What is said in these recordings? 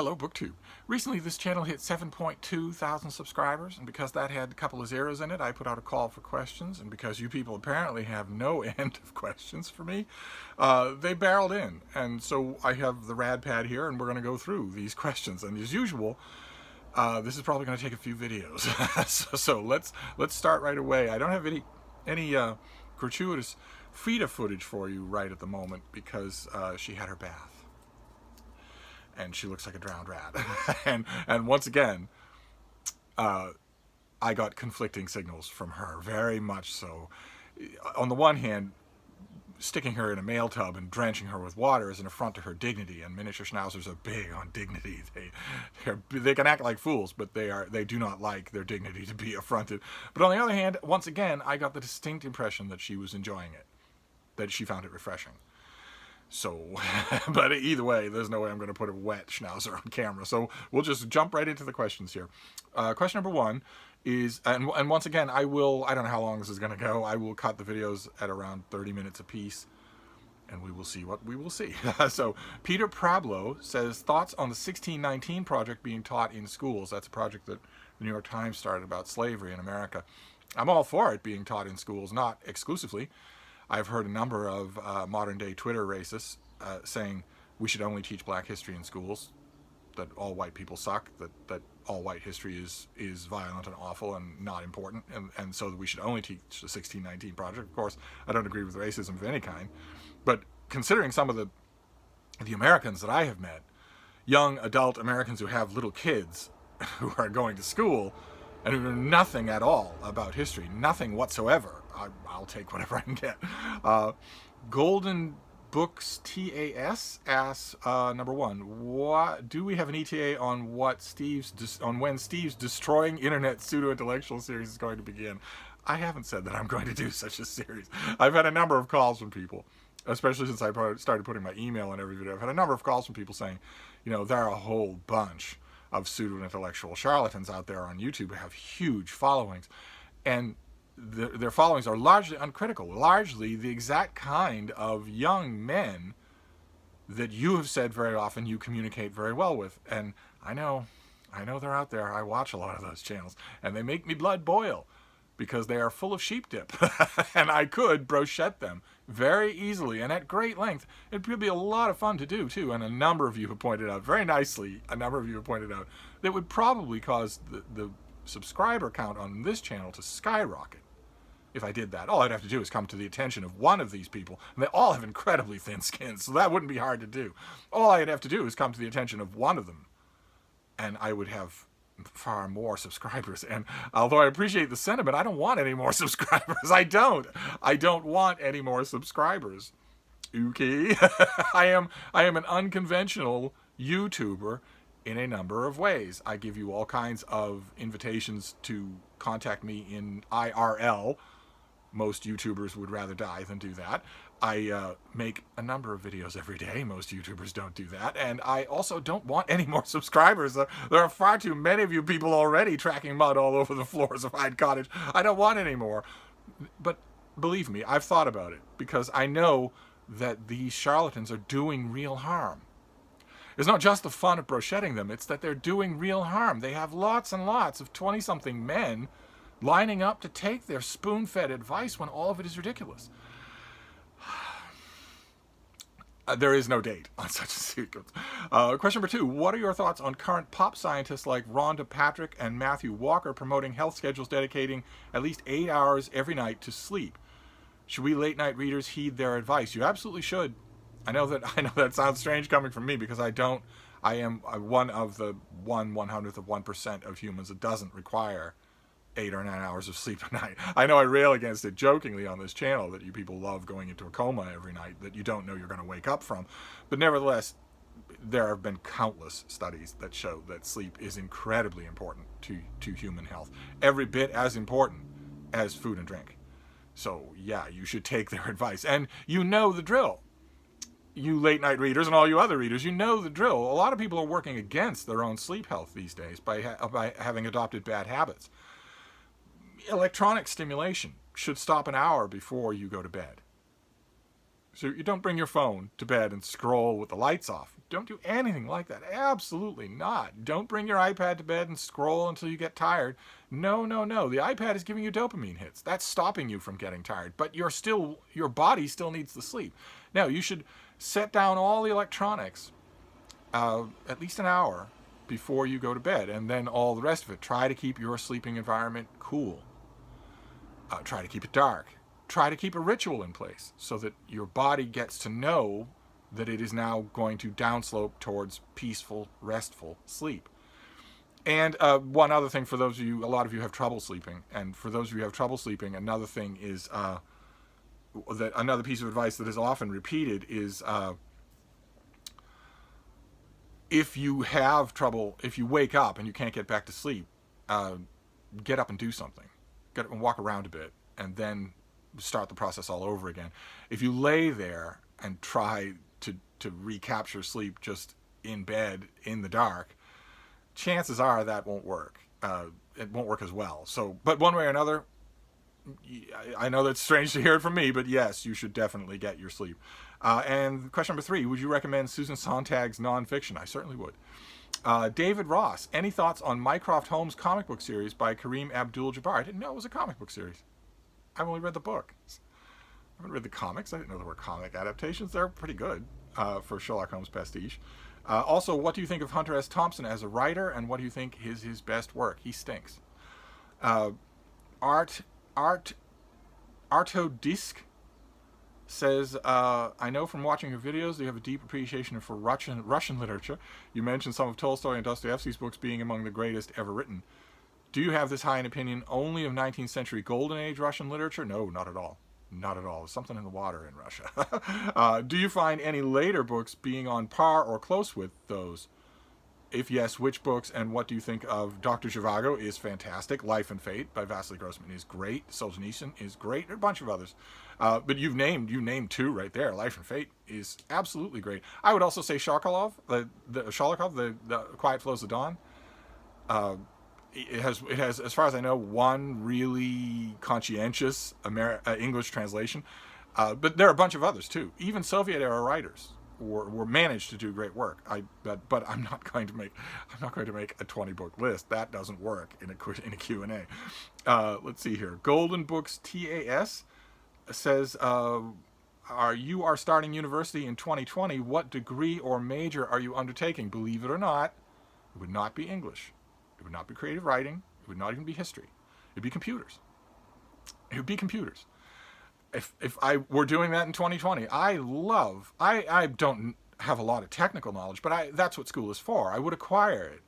Hello, BookTube. Recently, this channel hit 7.2 thousand subscribers, and because that had a couple of zeros in it, I put out a call for questions, and because you people apparently have no end of questions for me, they barreled in. And so I have the rad pad here, and we're going to go through these questions. And as usual, this is probably going to take a few videos. so let's start right away. I don't have any gratuitous Frida footage for you right at the moment because she had her bath. And she looks like a drowned rat. and once again, I got conflicting signals from her, very much so. On the one hand, sticking her in a mail tub and drenching her with water is an affront to her dignity, and miniature schnauzers are big on dignity. They can act like fools, but they do not like their dignity to be affronted. But on the other hand, once again, I got the distinct impression that she was enjoying it, that she found it refreshing. So, but either way, there's no way I'm going to put a wet schnauzer on camera. So we'll just jump right into the questions here. Question number one is, and once again, I don't know how long this is going to go. I will cut the videos at around 30 minutes apiece, and we will see what we will see. So Peter Prablo says, thoughts on the 1619 project being taught in schools. That's a project that the New York Times started about slavery in America. I'm all for it being taught in schools, not exclusively. I've heard a number of modern-day Twitter racists saying we should only teach black history in schools, that all white people suck, that all white history is violent and awful and not important, and so that we should only teach the 1619 project. Of course, I don't agree with racism of any kind, but considering some of the Americans that I have met, young adult Americans who have little kids who are going to school and who know nothing at all about history, nothing whatsoever, I'll take whatever I can get. Golden Books TAS asks, number one, do we have an ETA on when Steve's Destroying Internet Pseudo-Intellectual series is going to begin? I haven't said that I'm going to do such a series. I've had a number of calls from people, especially since I started putting my email in every video. I've had a number of calls from people saying, there are a whole bunch of pseudo-intellectual charlatans out there on YouTube who have huge followings, and their followings are largely uncritical, largely the exact kind of young men that you have said very often you communicate very well with. And I know they're out there. I watch a lot of those channels, and they make me blood boil because they are full of sheep dip. And I could brochette them very easily and at great length. It would be a lot of fun to do, too. And a number of you have pointed out, very nicely, that would probably cause the subscriber count on this channel to skyrocket if I did that. All I'd have to do is come to the attention of one of these people, and they all have incredibly thin skin, so that wouldn't be hard to do. All I'd have to do is come to the attention of one of them, and I would have far more subscribers. And although I appreciate the sentiment, I don't want any more subscribers. I don't want any more subscribers. Okay. I am an unconventional YouTuber in a number of ways. I give you all kinds of invitations to contact me in IRL. Most YouTubers would rather die than do that. I make a number of videos every day. Most YouTubers don't do that. And I also don't want any more subscribers. There are far too many of you people already tracking mud all over the floors of Hyde Cottage. I don't want any more. But believe me, I've thought about it because I know that these charlatans are doing real harm. It's not just the fun of brochetting them, it's that they're doing real harm. They have lots and lots of 20-something men lining up to take their spoon-fed advice when all of it is ridiculous. There is no date on such a sequence. Question number two, what are your thoughts on current pop scientists like Rhonda Patrick and Matthew Walker promoting health schedules dedicating at least 8 hours every night to sleep? Should we late-night readers heed their advice? You absolutely should. I know that sounds strange coming from me because I am one of the 1/100th of 1% of humans that doesn't require 8 or 9 hours of sleep a night. I know I rail against it jokingly on this channel that you people love going into a coma every night that you don't know you're going to wake up from. But nevertheless, there have been countless studies that show that sleep is incredibly important to human health. Every bit as important as food and drink. So yeah, you should take their advice. And you know the drill. You late night readers and all you other readers, you know the drill. A lot of people are working against their own sleep health these days by having adopted bad habits. Electronic stimulation should stop an hour before you go to bed. So you don't bring your phone to bed and scroll with the lights off. Don't do anything like that. Absolutely not. Don't bring your iPad to bed and scroll until you get tired. No, no, no. The iPad is giving you dopamine hits. That's stopping you from getting tired. But your body still needs the sleep. Now, you should set down all the electronics at least an hour before you go to bed, and then all the rest of it. Try to keep your sleeping environment cool. Try to keep it dark. Try to keep a ritual in place so that your body gets to know that it is now going to downslope towards peaceful, restful sleep. And one other thing for those of you, a lot of you have trouble sleeping, and for those of you who have trouble sleeping, another thing is that another piece of advice that is often repeated is if you have trouble, if you wake up and you can't get back to sleep, get up and do something. Get up and walk around a bit, and then start the process all over again. If you lay there and try to recapture sleep just in bed in the dark, chances are that won't work. It won't work as well. So, but one way or another, I know that's strange to hear it from me, but yes, you should definitely get your sleep. And question number 3, would you recommend Susan Sontag's nonfiction? I certainly would. David Ross, any thoughts on Mycroft Holmes comic book series by Kareem Abdul-Jabbar? I didn't know it was a comic book series. I've only read the book. I haven't read the comics. I didn't know there were comic adaptations. They're pretty good for Sherlock Holmes pastiche. Also, what do you think of Hunter S. Thompson as a writer, and what do you think is his best work? He stinks. Artodisc says, I know from watching your videos that you have a deep appreciation for Russian literature. You mentioned some of Tolstoy and Dostoevsky's books being among the greatest ever written. Do you have this high an opinion only of 19th century Golden Age Russian literature? No, not at all. Not at all. There's something in the water in Russia. Do you find any later books being on par or close with those? If yes, which books, and what do you think of Dr. Zhivago is fantastic. Life and Fate by Vasily Grossman is great. Solzhenitsyn is great. There are a bunch of others. But you named 2 right there. Life and Fate is absolutely great. I would also say Sharkov, the Quiet Flows of Dawn. It has, as far as I know, one really conscientious English translation. But there are a bunch of others too. Even Soviet-era writers were managed to do great work. But I'm not going to make a 20-book list. That doesn't work in a Q&A. Let's see here. Golden Books TAS says, you are starting university in 2020. What degree or major are you undertaking? Believe it or not, it would not be English. It would not be creative writing. It would not even be history. It would be computers. It would be computers. If I were doing that in 2020, I don't have a lot of technical knowledge, but that's what school is for. I would acquire it.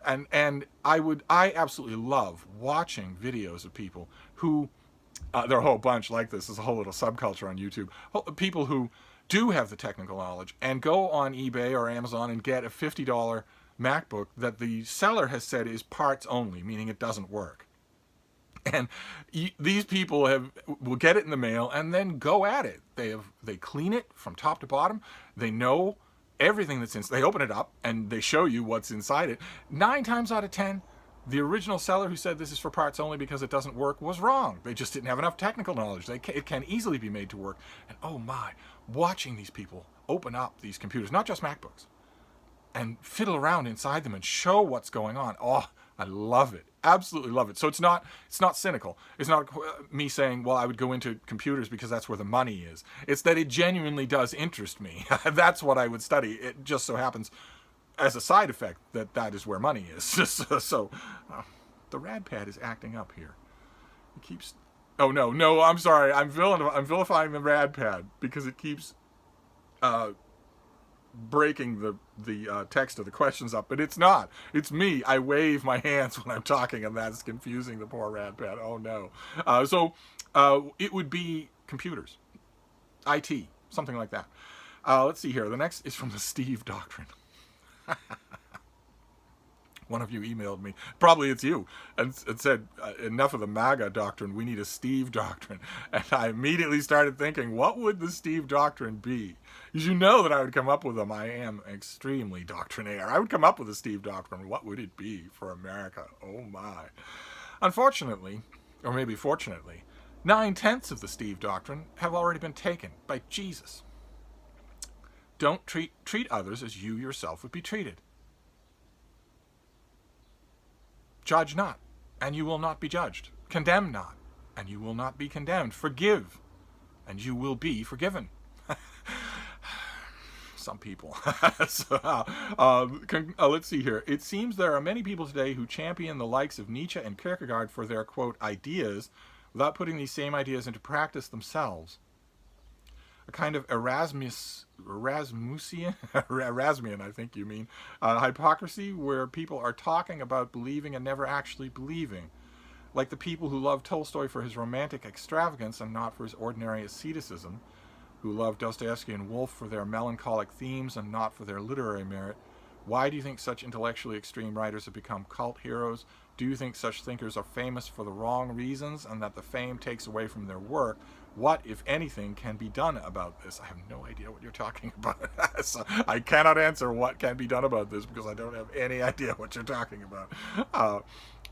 And I absolutely love watching videos of people who, there are a whole bunch like this. There's a whole little subculture on YouTube. People who do have the technical knowledge and go on eBay or Amazon and get a $50 MacBook that the seller has said is parts only, meaning it doesn't work. And these people will get it in the mail and then go at it. They clean it from top to bottom. They know everything that's inside. They open it up and they show you what's inside it. 9 times out of 10, the original seller who said this is for parts only because it doesn't work was wrong. They just didn't have enough technical knowledge. It can easily be made to work. And oh my, watching these people open up these computers, not just MacBooks, and fiddle around inside them and show what's going on. Oh, I love it. Absolutely love it. So it's not cynical. It's not me saying, well, I would go into computers because that's where the money is. It's that it genuinely does interest me. That's what I would study. It just so happens, as a side effect, that is where money is. So the rad pad is acting up here. It keeps... Oh, no, I'm sorry. I'm vilifying the rad pad because it keeps... breaking the text of the questions up, but it's not. It's me. I wave my hands when I'm talking, and that's confusing the poor rad pad. Oh no. So it would be computers, IT, something like that. Let's see here. The next is from the Steve Doctrine. One of you emailed me, probably it's you, and said, enough of the MAGA doctrine, we need a Steve Doctrine. And I immediately started thinking, what would the Steve Doctrine be? Because you know that I would come up with them. I am extremely doctrinaire. I would come up with a Steve Doctrine. What would it be for America? Oh my. Unfortunately, or maybe fortunately, 9/10 of the Steve Doctrine have already been taken by Jesus. Don't treat others as you yourself would be treated. Judge not, and you will not be judged. Condemn not, and you will not be condemned. Forgive, and you will be forgiven. Some people. Let's see here. It seems there are many people today who champion the likes of Nietzsche and Kierkegaard for their, quote, ideas without putting these same ideas into practice themselves. A kind of Erasmusian, I think you mean, hypocrisy where people are talking about believing and never actually believing. Like the people who love Tolstoy for his romantic extravagance and not for his ordinary asceticism, who love Dostoevsky and Woolf for their melancholic themes and not for their literary merit. Why do you think such intellectually extreme writers have become cult heroes? Do you think such thinkers are famous for the wrong reasons and that the fame takes away from their work? What, if anything, can be done about this? I have no idea what you're talking about. So I cannot answer what can be done about this because I don't have any idea what you're talking about.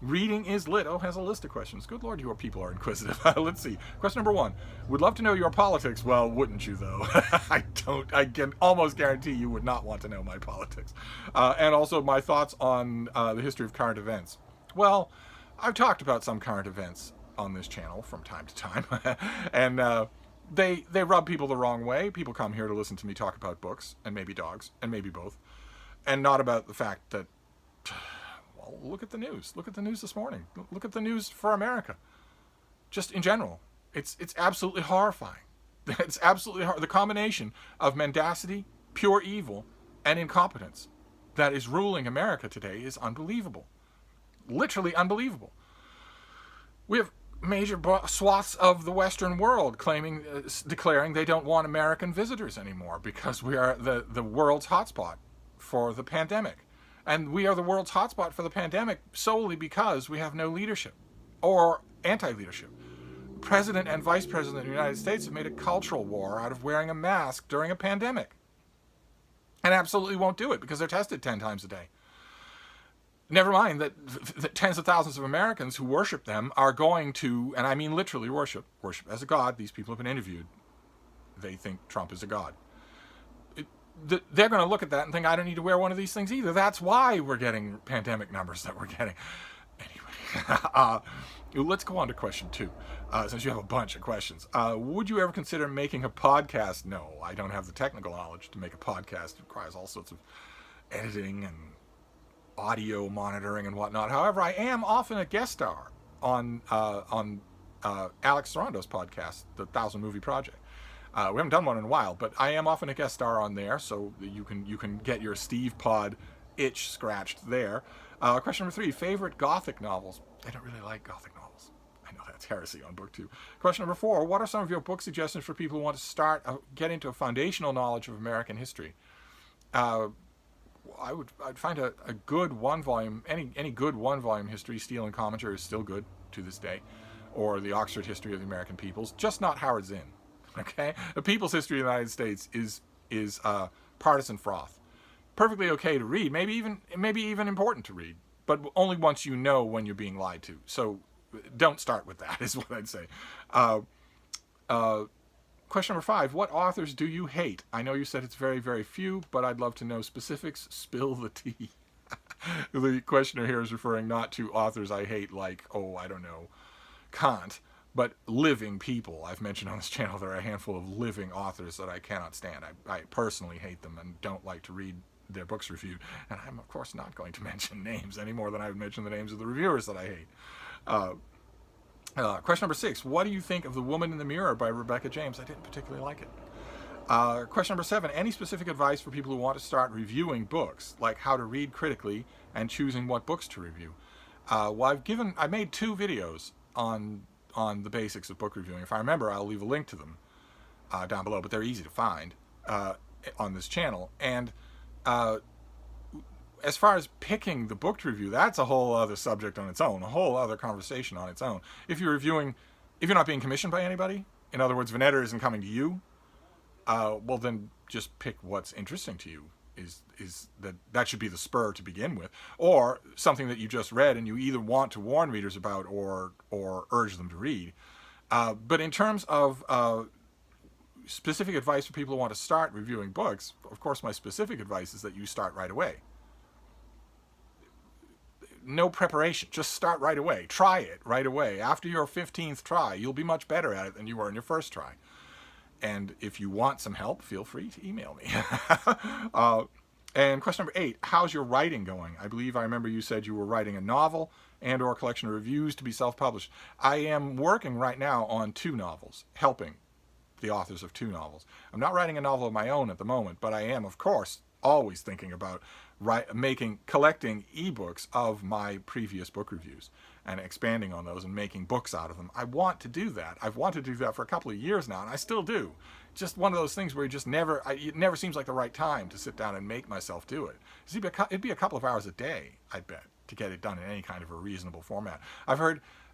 Reading is lit. Oh, has a list of questions. Good Lord, your people are inquisitive. Let's see. Question number 1. Would love to know your politics. Well, wouldn't you, though? I can almost guarantee you would not want to know my politics. And also my thoughts on the history of current events. Well, I've talked about some current events on this channel from time to time. And they rub people the wrong way. People come here to listen to me talk about books, and maybe dogs, and maybe both. And not about the fact that... Well, look at the news. Look at the news this morning. Look at the news for America. Just in general. It's absolutely horrifying. It's absolutely the combination of mendacity, pure evil, and incompetence that is ruling America today is unbelievable. Literally unbelievable. We have major swaths of the Western world declaring they don't want American visitors anymore because we are the world's hotspot for the pandemic. And we are the world's hotspot for the pandemic solely because we have no leadership or anti-leadership. President and Vice President of the United States have made a cultural war out of wearing a mask during a pandemic. And absolutely won't do it because they're tested 10 times a day. Never mind that tens of thousands of Americans who worship them are going to, and I mean literally worship as a god. These people have been interviewed. They think Trump is a god. They're going to look at that and think, I don't need to wear one of these things either. That's why we're getting pandemic numbers that we're getting. Anyway, let's go on to question 2, since you have a bunch of questions. Would you ever consider making a podcast? No, I don't have the technical knowledge to make a podcast. It requires all sorts of editing and audio monitoring and whatnot. However, I am often a guest star on Alex Sarondo's podcast, The 1,000 Movie Project. We haven't done one in a while, but I am often a guest star on there, so you can get your Steve Pod itch scratched there. Question number 3, favorite Gothic novels. I don't really like Gothic novels. I know that's heresy on book 2. Question number 4, what are some of your book suggestions for people who want to get into a foundational knowledge of American history? I'd find a good one-volume, any good one-volume history, Steele and Commentary is still good to this day, or the Oxford History of the American Peoples, just not Howard Zinn. Okay, the People's History of the United States is partisan froth. Perfectly okay to read, maybe even important to read, but only once you know when you're being lied to. So don't start with that, is what I'd say. Question number 5, what authors do you hate? I know you said it's very, very few, but I'd love to know specifics. Spill the tea. The questioner here is referring not to authors I hate like, I don't know, Kant, but living people. I've mentioned on this channel there are a handful of living authors that I cannot stand. I personally hate them and don't like to read their books reviewed. And I'm, of course, not going to mention names any more than I would mention the names of the reviewers that I hate. Question number 6, what do you think of The Woman in the Mirror by Rebecca James? I didn't particularly like it. Question number 7, any specific advice for people who want to start reviewing books, like how to read critically and choosing what books to review? I made 2 videos on the basics of book reviewing. If I remember, I'll leave a link to them down below, but they're easy to find on this channel. And as far as picking the book to review, that's a whole other subject on its own, a whole other conversation on its own. If you're not being commissioned by anybody, in other words, Veneta isn't coming to you, well then just pick what's interesting to you. Is that should be the spur to begin with, or something that you just read and you either want to warn readers about or urge them to read. But in terms of specific advice for people who want to start reviewing books, of course, my specific advice is that you start right away. No preparation, just start right away. Try it right away. After your 15th try, you'll be much better at it than you were in your first try. And if you want some help, feel free to email me. And question number 8, how's your writing going? I believe I remember you said you were writing a novel and or a collection of reviews to be self-published. I am working right now on 2 novels, helping the authors of 2 novels. I'm not writing a novel of my own at the moment, but I am, of course, always thinking about collecting ebooks of my previous book reviews and expanding on those and making books out of them. I want to do that. I've wanted to do that for a couple of years now, and I still do. Just one of those things where it never seems like the right time to sit down and make myself do it. It'd be a couple of hours a day, I bet, to get it done in any kind of a reasonable format. I've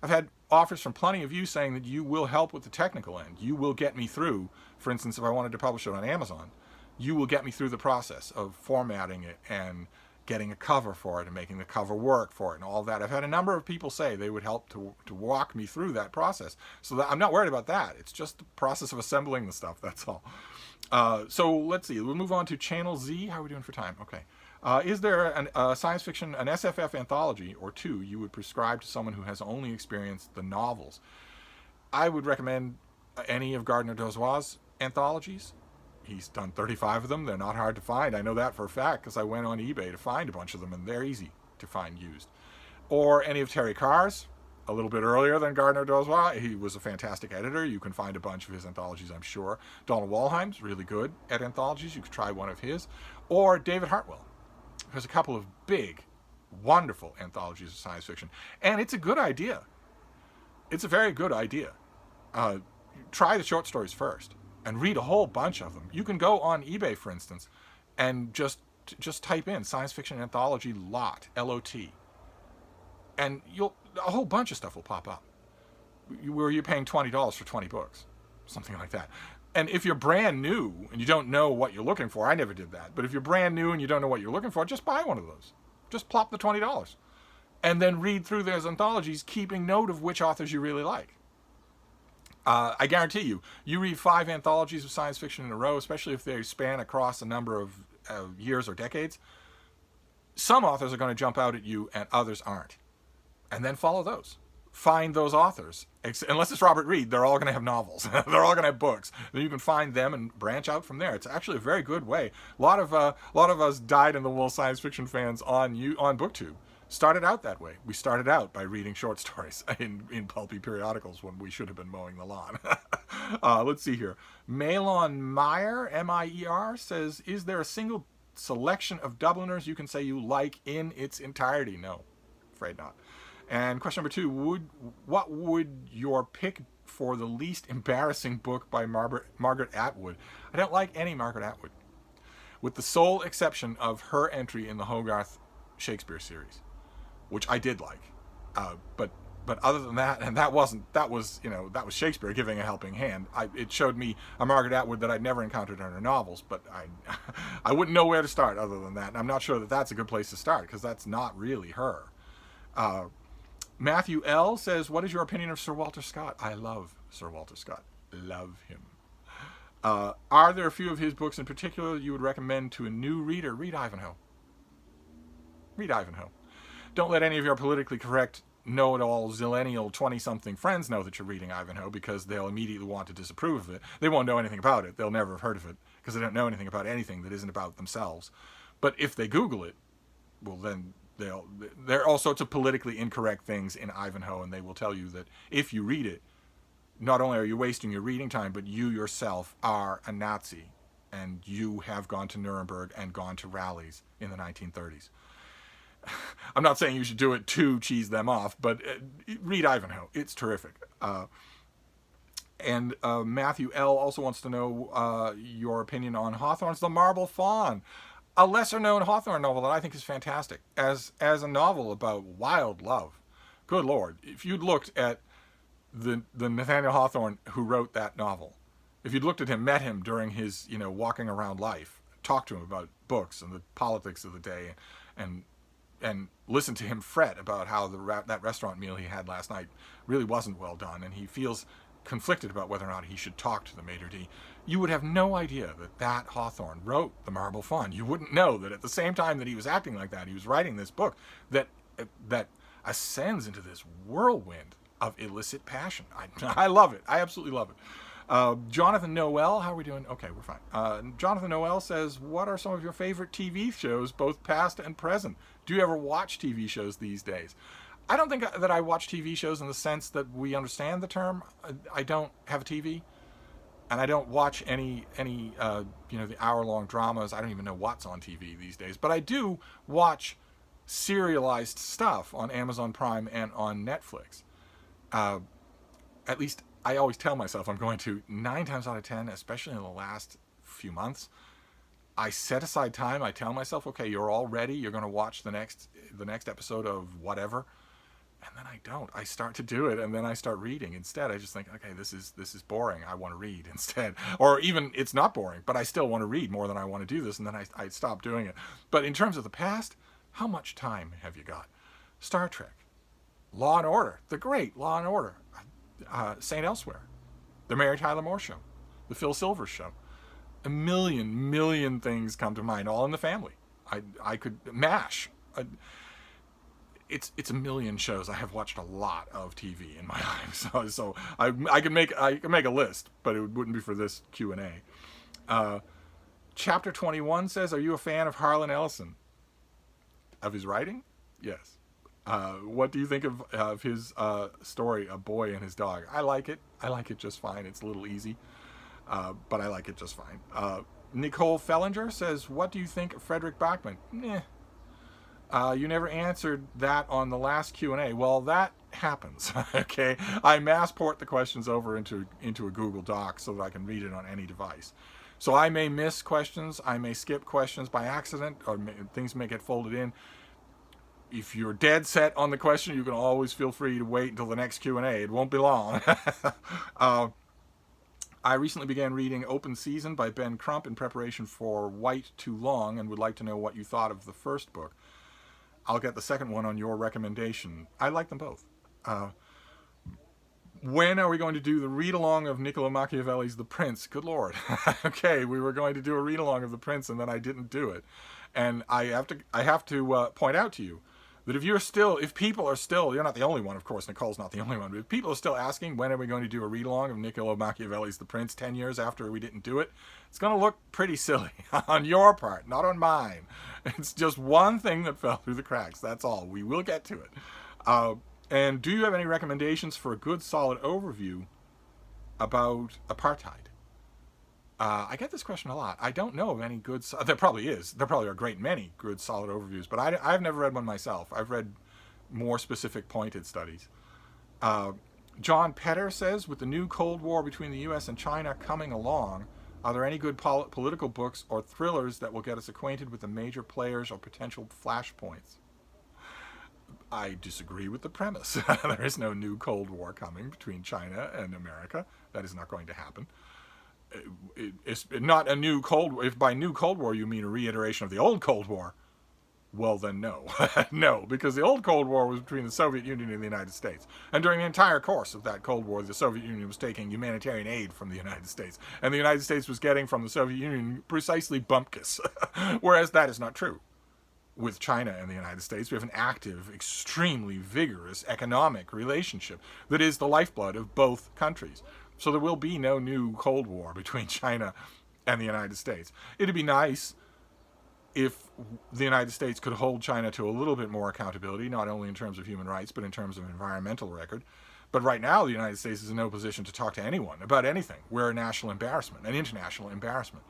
had offers from plenty of you saying that you will help with the technical end. You will get me through, for instance, if I wanted to publish it on Amazon, you will get me through the process of formatting it and getting a cover for it and making the cover work for it and all that. I've had a number of people say they would help to walk me through that process. So that I'm not worried about that. It's just the process of assembling the stuff, that's all. So let's see. We'll move on to Channel Z. How are we doing for time? Okay. Is there a science fiction, an SFF anthology or 2 you would prescribe to someone who has only experienced the novels? I would recommend any of Gardner Dozois's anthologies. He's done 35 of them. They're not hard to find. I know that for a fact because I went on eBay to find a bunch of them, and they're easy to find used. Or any of Terry Carr's, a little bit earlier than Gardner Dozois. He was a fantastic editor. You can find a bunch of his anthologies, I'm sure. Donald Wollheim's really good at anthologies. You could try one of his. Or David Hartwell. There's a couple of big, wonderful anthologies of science fiction. And it's a good idea. It's a very good idea. Try the short stories first and read a whole bunch of them. You can go on eBay, for instance, and just type in science fiction anthology lot, L-O-T, and a whole bunch of stuff will pop up. Where you're paying $20 for 20 books, something like that. And if you're brand new and you don't know what you're looking for, I never did that, but if you're brand new and you don't know what you're looking for, just buy one of those. Just plop the $20. And then read through those anthologies, keeping note of which authors you really like. I guarantee you read 5 anthologies of science fiction in a row, especially if they span across a number of years or decades, some authors are going to jump out at you and others aren't. And then follow those. Find those authors. Unless it's Robert Reed, they're all going to have novels. They're all going to have books. Then you can find them and branch out from there. It's actually a very good way. A lot of us dyed-in-the-wool science fiction fans on BookTube started out that way. We started out by reading short stories in pulpy periodicals when we should have been mowing the lawn. Let's see here. Malon Meyer, M-I-E-R, says, is there a single selection of Dubliners you can say you like in its entirety? No, afraid not. And question number 2, what would your pick for the least embarrassing book by Margaret Atwood? I don't like any Margaret Atwood, with the sole exception of her entry in the Hogarth Shakespeare series, which I did like, but other than that, and that was Shakespeare giving a helping hand. It showed me a Margaret Atwood that I'd never encountered in her novels, but I wouldn't know where to start other than that. And I'm not sure that that's a good place to start because that's not really her. Matthew L. says, what is your opinion of Sir Walter Scott? I love Sir Walter Scott. Love him. Are there a few of his books in particular you would recommend to a new reader? Read Ivanhoe. Read Ivanhoe. Don't let any of your politically correct, know-it-all, zillennial 20-something friends know that you're reading Ivanhoe because they'll immediately want to disapprove of it. They won't know anything about it. They'll never have heard of it because they don't know anything about anything that isn't about themselves. But if they Google it, well, then there are all sorts of politically incorrect things in Ivanhoe, and they will tell you that if you read it, not only are you wasting your reading time, but you yourself are a Nazi, and you have gone to Nuremberg and gone to rallies in the 1930s. I'm not saying you should do it to cheese them off, but read Ivanhoe. It's terrific. And Matthew L. also wants to know your opinion on Hawthorne's The Marble Fawn, a lesser-known Hawthorne novel that I think is fantastic as a novel about wild love. Good Lord, if you'd looked at the Nathaniel Hawthorne who wrote that novel, if you'd looked at him, met him during his walking around life, talked to him about books and the politics of the day, and listened to him fret about how that restaurant meal he had last night really wasn't well done, and he feels conflicted about whether or not he should talk to the maitre d', you would have no idea that Hawthorne wrote The Marble Faun. You wouldn't know that at the same time that he was acting like that, he was writing this book that ascends into this whirlwind of illicit passion. I love it. I absolutely love it. Jonathan Noel, how are we doing? Okay, we're fine. Jonathan Noel says, what are some of your favorite TV shows, both past and present? Do you ever watch TV shows these days? I don't think that I watch TV shows in the sense that we understand the term. I don't have a TV, and I don't watch any the hour-long dramas. I don't even know what's on TV these days. But I do watch serialized stuff on Amazon Prime and on Netflix. At least I always tell myself I'm going to. 9 times out of 10, especially in the last few months, I set aside time. I tell myself, okay, you're all ready. You're going to watch the next episode of whatever. And then I don't. I start to do it, and then I start reading instead. I just think, okay, this is boring. I want to read instead. Or even it's not boring, but I still want to read more than I want to do this, and then I stop doing it. But in terms of the past, how much time have you got? Star Trek, Law and Order, the great Law and Order, St. Elsewhere, The Mary Tyler Moore Show, The Phil Silvers Show. A million things come to mind, all in the family. I could MASH. It's a million shows. I have watched a lot of TV in my life, so I can make a list, but it wouldn't be for this Q&A. Chapter 21 says, "Are you a fan of Harlan Ellison? Of his writing? Yes. What do you think of his story, A Boy and His Dog? I like it. I like it just fine. It's a little easy, but I like it just fine." Nicole Fellinger says, "What do you think of Frederick Bachman?" You never answered that on the last Q&A. Well, that happens, okay? I mass port the questions over into a Google Doc so that I can read it on any device. So I may miss questions, I may skip questions by accident, or things may get folded in. If you're dead set on the question, you can always feel free to wait until the next Q&A. It won't be long. I recently began reading Open Season by Ben Crump in preparation for White Too Long, and would like to know what you thought of the first book. I'll get the second one on your recommendation. I like them both. When are we going to do the read-along of Niccolo Machiavelli's The Prince? Good Lord. Okay, we were going to do a read-along of The Prince, and then I didn't do it. And I have to point out to you that if people are still, you're not the only one, of course, Nicole's not the only one, but if people are still asking when are we going to do a read-along of Niccolo Machiavelli's The Prince 10 years after we didn't do it, it's going to look pretty silly on your part, not on mine. It's just one thing that fell through the cracks, that's all. We will get to it. And do you have any recommendations for a good, solid overview about apartheid? I get this question a lot. I don't know of any good... There probably is. There probably are a great many good, solid overviews, but I've never read one myself. I've read more specific, pointed studies. John Petter says, with the new Cold War between the U.S. and China coming along, are there any good political books or thrillers that will get us acquainted with the major players or potential flashpoints? I disagree with the premise. There is no new Cold War coming between China and America. That is not going to happen. It's not a new Cold War. If by new Cold War you mean a reiteration of the old Cold War, well then no. No, because the old Cold War was between the Soviet Union and the United States. And during the entire course of that Cold War, the Soviet Union was taking humanitarian aid from the United States. And the United States was getting from the Soviet Union precisely bumpkiss. Whereas that is not true. With China and the United States, we have an active, extremely vigorous economic relationship that is the lifeblood of both countries. So there will be no new Cold War between China and the United States. It'd be nice if the United States could hold China to a little bit more accountability, not only in terms of human rights, but in terms of environmental record. But right now, the United States is in no position to talk to anyone about anything. We're a national embarrassment, an international embarrassment.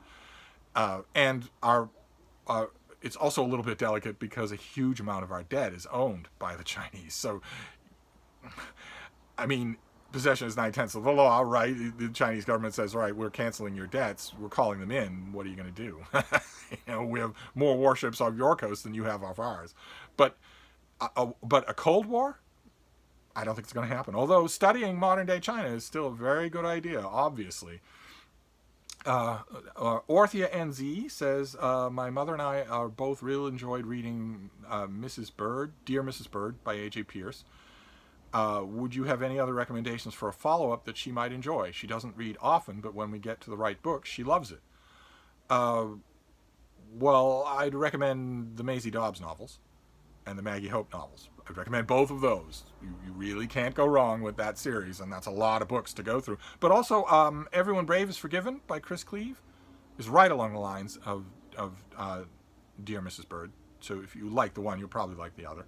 It's also a little bit delicate because a huge amount of our debt is owned by the Chinese. So, I mean, possession is 9/10 of the law, right? The Chinese government says, all right, we're canceling your debts. We're calling them in. What are you going to do? We have more warships off your coast than you have off ours. But a Cold War? I don't think it's going to happen. Although studying modern-day China is still a very good idea, obviously. Orthia NZ says, my mother and I are both really enjoyed reading Dear Mrs. Bird by A.J. Pierce. Would you have any other recommendations for a follow-up that she might enjoy? She doesn't read often, but when we get to the right book, she loves it. Uh, well, I'd recommend the Maisie Dobbs novels and the Maggie Hope novels. I'd recommend both of those. You really can't go wrong with that series, and that's a lot of books to go through. But also, Everyone Brave is Forgiven by Chris Cleave is right along the lines of Dear Mrs. Bird. So if you like the one, you'll probably like the other.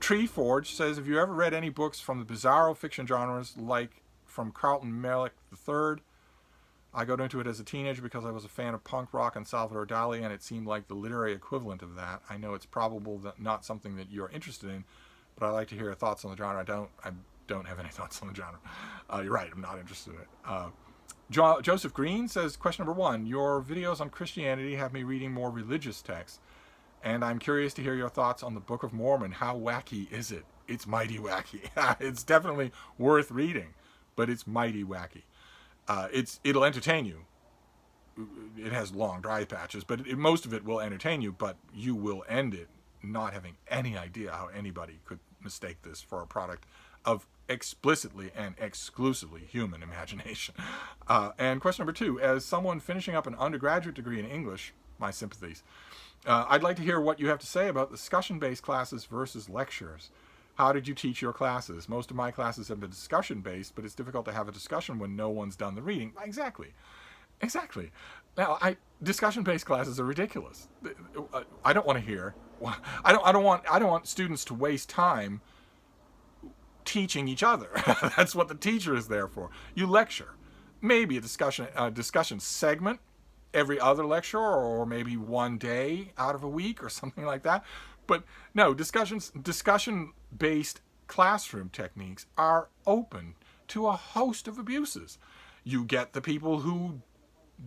Tree Forge says, have you ever read any books from the bizarro fiction genres, like from Carlton Melick III? I got into it as a teenager because I was a fan of punk rock and Salvador Dali, and it seemed like the literary equivalent of that. I know it's probable that not something that you're interested in, but I'd like to hear your thoughts on the genre. I don't have any thoughts on the genre. You're right, I'm not interested in it. Joseph Green says, question number 1, your videos on Christianity have me reading more religious texts, and I'm curious to hear your thoughts on the Book of Mormon. How wacky is it? It's mighty wacky. It's definitely worth reading, but it's mighty wacky. It'll entertain you. It has long dry patches, but most of it will entertain you, but you will end it not having any idea how anybody could mistake this for a product of explicitly and exclusively human imagination. And question number 2, as someone finishing up an undergraduate degree in English, my sympathies, I'd like to hear what you have to say about discussion-based classes versus lectures. How did you teach your classes? Most of my classes have been discussion-based, but it's difficult to have a discussion when no one's done the reading. Exactly. Now, discussion-based classes are ridiculous. I don't want to hear. I don't want students to waste time teaching each other. That's what the teacher is there for. You lecture. Maybe a discussion segment every other lecture, or maybe one day out of a week or something like that. But no, discussion-based classroom techniques are open to a host of abuses. You get the people who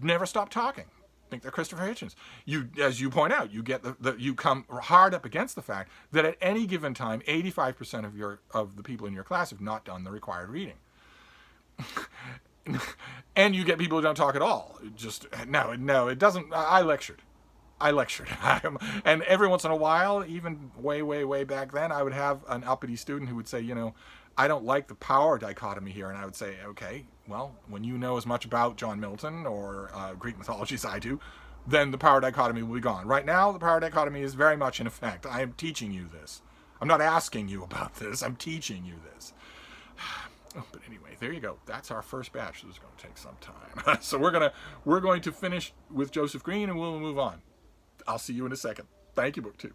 never stop talking, think they're Christopher Hitchens. As you point out, you get you come hard up against the fact that at any given time, 85% of the people in your class have not done the required reading. And you get people who don't talk at all. No, it doesn't. I lectured. And every once in a while, even way back then, I would have an uppity student who would say, I don't like the power dichotomy here. And I would say, okay, well, when you know as much about John Milton or Greek mythology as I do, then the power dichotomy will be gone. Right now, the power dichotomy is very much in effect. I am teaching you this. I'm not asking you about this. I'm teaching you this. But anyway, there you go. That's our first batch. This is going to take some time. So we're going to finish with Joseph Green, and we'll move on. I'll see you in a second. Thank you, Book 2.